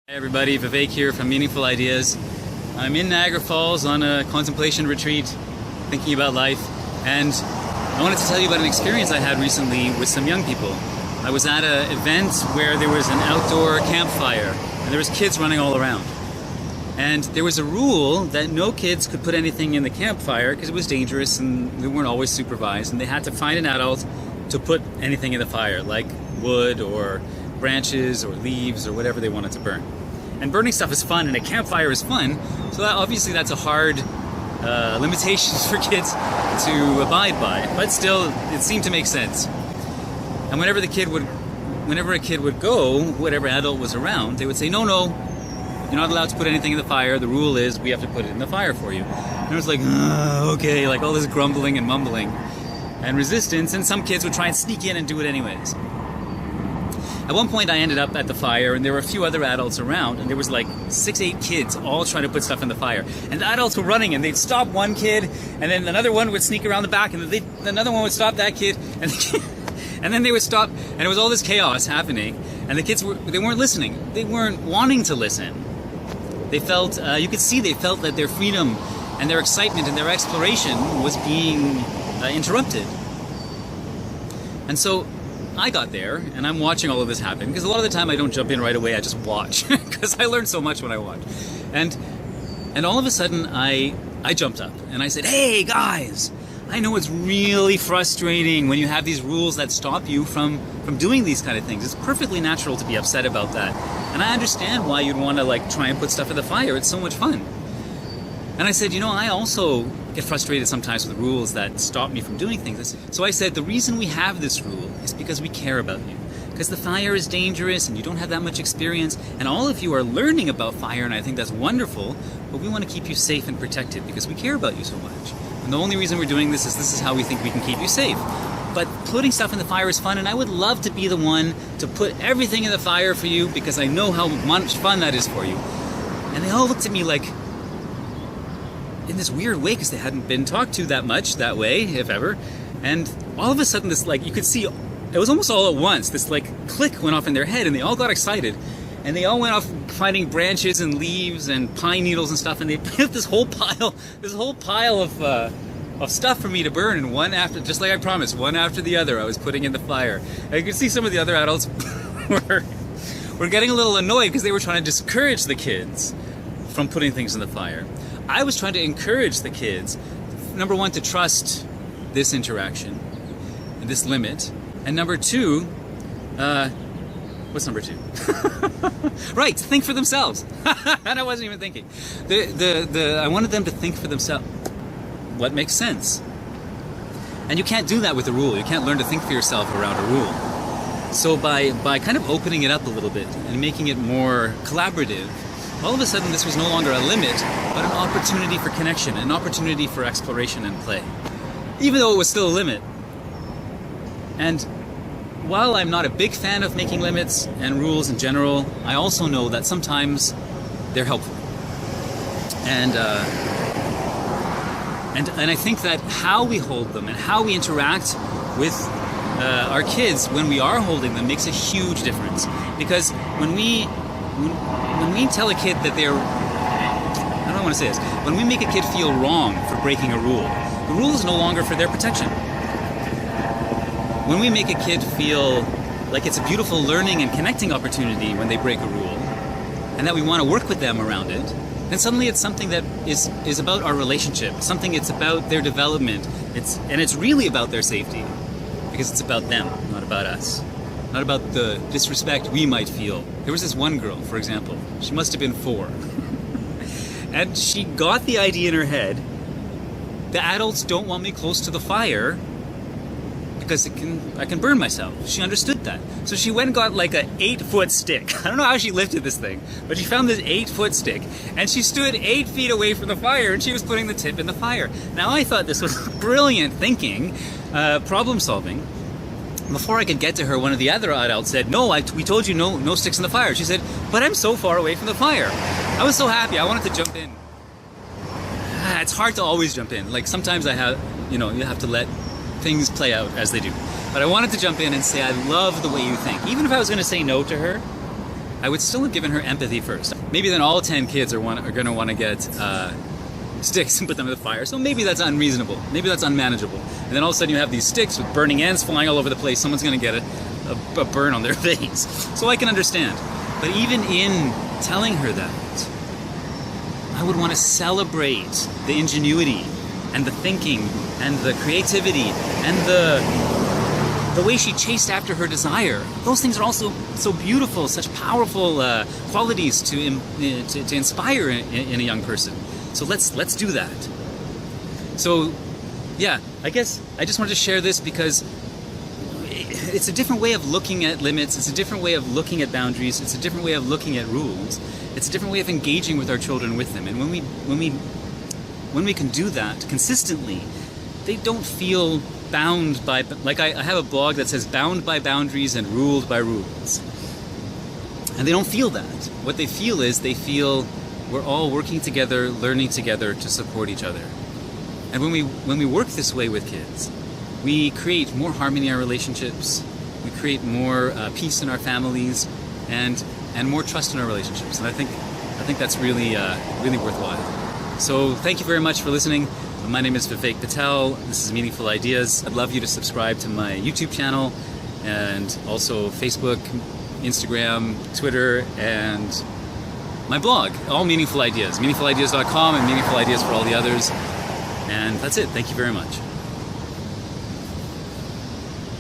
Hey everybody, Vivek here from Meaningful Ideas. I'm in Niagara Falls on a contemplation retreat, thinking about life, and I wanted to tell you about an experience I had recently with some young people. I was at an event where there was an outdoor campfire, and there was kids running all around. And there was a rule that no kids could put anything in the campfire because it was dangerous and they weren't always supervised, and they had to find an adult to put anything in the fire, like wood or branches or leaves or whatever they wanted to burn. And burning stuff is fun, and a campfire is fun, so obviously that's a hard limitation for kids to abide by, but still it seemed to make sense. And whenever a kid would go, whatever adult was around, they would say, no, you're not allowed to put anything in the fire, the rule is we have to put it in the fire for you. And it was like, okay, like all this grumbling and mumbling and resistance, and some kids would try and sneak in and do it anyways. At one point I ended up at the fire, and there were a few other adults around, and there was like 6-8 kids all trying to put stuff in the fire. And the adults were running, and they'd stop one kid, and then another one would sneak around the back, and another one would stop that kid, and and then they would stop, and it was all this chaos happening, and the kids they weren't listening. They weren't wanting to listen. They felt, you could see they felt that their freedom and their excitement and their exploration was being interrupted. And so I got there, and I'm watching all of this happen, because a lot of the time I don't jump in right away, I just watch, because I learn so much when I watch. And all of a sudden I jumped up, and I said, hey guys, I know it's really frustrating when you have these rules that stop you from doing these kind of things. It's perfectly natural to be upset about that. And I understand why you'd want to try and put stuff in the fire, it's so much fun. And I said, I also get frustrated sometimes with rules that stop me from doing things. So I said, the reason we have this rule is because we care about you. Because the fire is dangerous and you don't have that much experience, and all of you are learning about fire, and I think that's wonderful, but we want to keep you safe and protected because we care about you so much. And the only reason we're doing this is how we think we can keep you safe. But putting stuff in the fire is fun, and I would love to be the one to put everything in the fire for you because I know how much fun that is for you. And they all looked at me like, in this weird way, because they hadn't been talked to that much that way, if ever. And all of a sudden this, you could see, it was almost all at once, this click went off in their head, and they all got excited. And they all went off finding branches and leaves and pine needles and stuff, and they put this whole pile of stuff for me to burn, and one after, just like I promised, one after the other I was putting in the fire. And you could see some of the other adults were getting a little annoyed because they were trying to discourage the kids from putting things in the fire. I was trying to encourage the kids, number one, to trust this interaction, this limit, and number two, what's number two? Right, to think for themselves. And I wasn't even thinking. I wanted them to think for themselves what makes sense. And you can't do that with a rule. You can't learn to think for yourself around a rule. So by kind of opening it up a little bit and making it more collaborative, all of a sudden this was no longer a limit, but an opportunity for connection, an opportunity for exploration and play, even though it was still a limit. And while I'm not a big fan of making limits and rules in general, I also know that sometimes they're helpful. And I think that how we hold them and how we interact with our kids when we are holding them makes a huge difference. Because when we tell a kid that I don't want to say this, when we make a kid feel wrong for breaking a rule, the rule is no longer for their protection. When we make a kid feel like it's a beautiful learning and connecting opportunity when they break a rule, and that we want to work with them around it, then suddenly it's something that is about our relationship, it's about their development, and it's really about their safety, because it's about them, not about us. Not about the disrespect we might feel. There was this one girl, for example, she must have been 4. And she got the idea in her head, the adults don't want me close to the fire because I can burn myself. She understood that. So she went and got like an 8-foot stick. I don't know how she lifted this thing, but she found this 8-foot stick, and she stood 8 feet away from the fire, and she was putting the tip in the fire. Now I thought this was brilliant thinking, problem solving. Before I could get to her, one of the other adults said, no, we told you no sticks in the fire. She said, but I'm so far away from the fire. I was so happy, I wanted to jump in. It's hard to always jump in. Sometimes you have to let things play out as they do. But I wanted to jump in and say, I love the way you think. Even if I was going to say no to her, I would still have given her empathy first. Maybe then all 10 kids are going to want to get sticks and put them in the fire. So maybe that's unreasonable. Maybe that's unmanageable. And then all of a sudden you have these sticks with burning ends flying all over the place. Someone's going to get a burn on their face. So I can understand. But even in telling her that, I would want to celebrate the ingenuity and the thinking and the creativity and the way she chased after her desire. Those things are also so beautiful, such powerful qualities to inspire in a young person. So let's do that. So yeah, I guess I just wanted to share this because it's a different way of looking at limits. It's a different way of looking at boundaries. It's a different way of looking at rules. It's a different way of engaging with our children with them. And when we can do that consistently, they don't feel bound by, like I have a blog that says bound by boundaries and ruled by rules. And they don't feel that. What they feel is we're all working together, learning together to support each other. And when we work this way with kids, we create more harmony in our relationships, we create more peace in our families, and more trust in our relationships. And I think that's really worthwhile. So thank you very much for listening. My name is Vivek Patel. This is Meaningful Ideas. I'd love you to subscribe to my YouTube channel and also Facebook, Instagram, Twitter, and my blog, all Meaningful Ideas. Meaningfulideas.com and Meaningful Ideas for all the others. And that's it. Thank you very much.